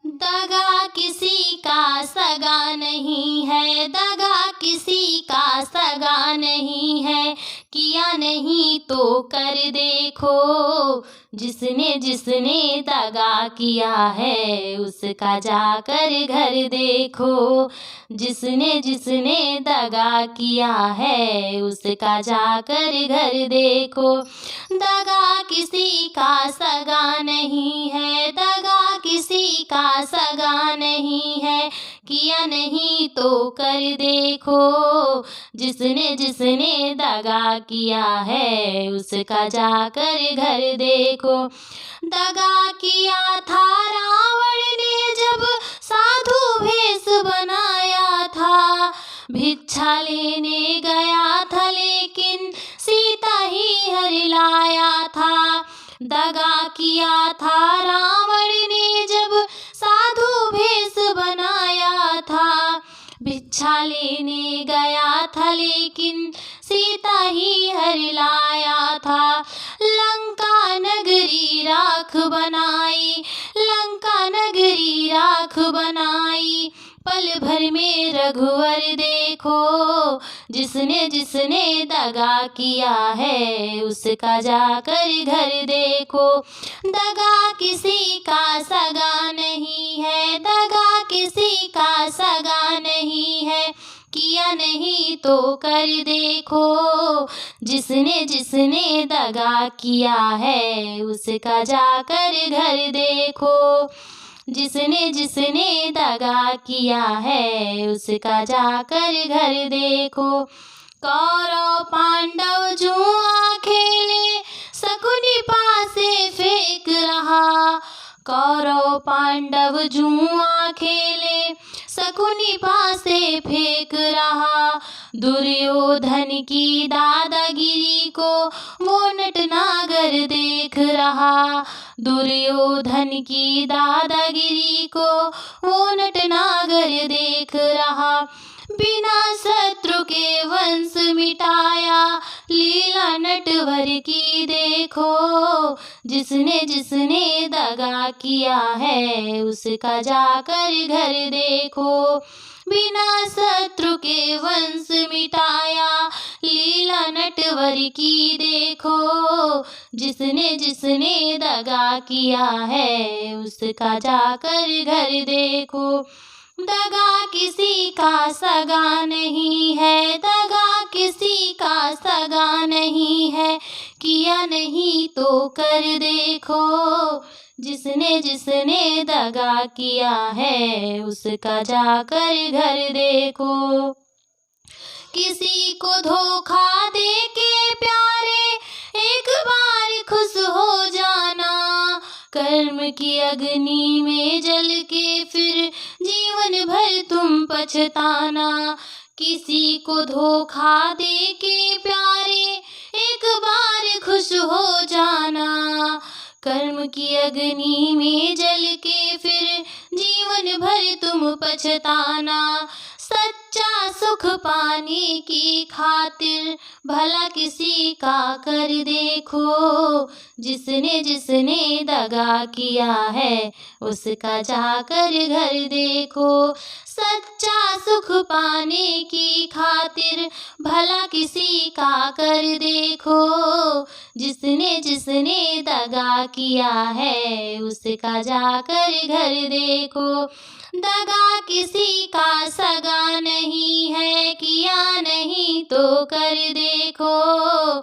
दगा किसी का सगा नहीं है, दगा किसी का सगा नहीं है, किया नहीं तो कर देखो। जिसने जिसने दगा किया है उसका जाकर घर देखो। जिसने जिसने दगा किया है उसका जाकर घर देखो। दगा किसी का सगा नहीं है, दगा किसी का सगा नहीं है, किया नहीं तो कर देखो। जिसने जिसने दगा किया है उसका जाकर घर देखो। दगा किया था रावण ने जब साधु भेष बनाया था। भिक्षा लेने गया था लेकिन सीता ही हर लाया था। दगा किया था रावण ने जब साधु भेष बनाया था। भिक्षा लेने गया था लेकिन सीता ही हर लाया था। लंका नगरी राख बनाई, लंका नगरी राख बनाई, पल भर में रघुवर देखो। जिसने जिसने दगा किया है उसका जाकर घर देखो। दगा किसी का सगा नहीं है, दगा किसी का सगा नहीं है, किया नहीं तो कर देखो। जिसने जिसने दगा किया है उसका जाकर घर देखो। जिसने जिसने दगा किया है उसका जाकर घर देखो। कौरव पांडव जुआ खेले, शकुनी पासे फेंक रहा। कौरव पांडव जुआ खेले, शकुनी पासे फेंक रहा। दुर्योधन की दादागिरी को वो नटनागर देख रहा। दुर्योधन की दादागिरी को वो नटनागर देख रहा। बिना शत्रु के वंश मिटाया, लीला नटवर की देखो। जिसने जिसने दगा किया है उसका जाकर घर देखो। बिना शत्रु के वंश मिटाया, लीला नटवर की देखो। जिसने जिसने दगा किया है उसका जाकर घर देखो। दगा किसी का सगा नहीं है, दगा किसी का सगा नहीं है, किया नहीं तो कर देखो। जिसने जिसने दगा किया है उसका जाकर घर देखो। किसी को धोखा दे के प्यारे एक बार खुश हो जाना। कर्म की अग्नि में जल के फिर जीवन भर तुम पछताना। किसी को धोखा दे के प्यारे एक बार खुश हो जाना। कर्म की अग्नि में जल के फिर जीवन भर तुम पछताना। सच्चा सुख पाने की खातिर भला किसी का कर देखो। जिसने जिसने दगा किया है उसका जाकर घर देखो। सच्चा सुख पाने की खातिर भला किसी का कर देखो। जिसने जिसने दगा किया है उसका जाकर घर देखो। दगा किसी का सगा नहीं है, किया नहीं तो कर देखो।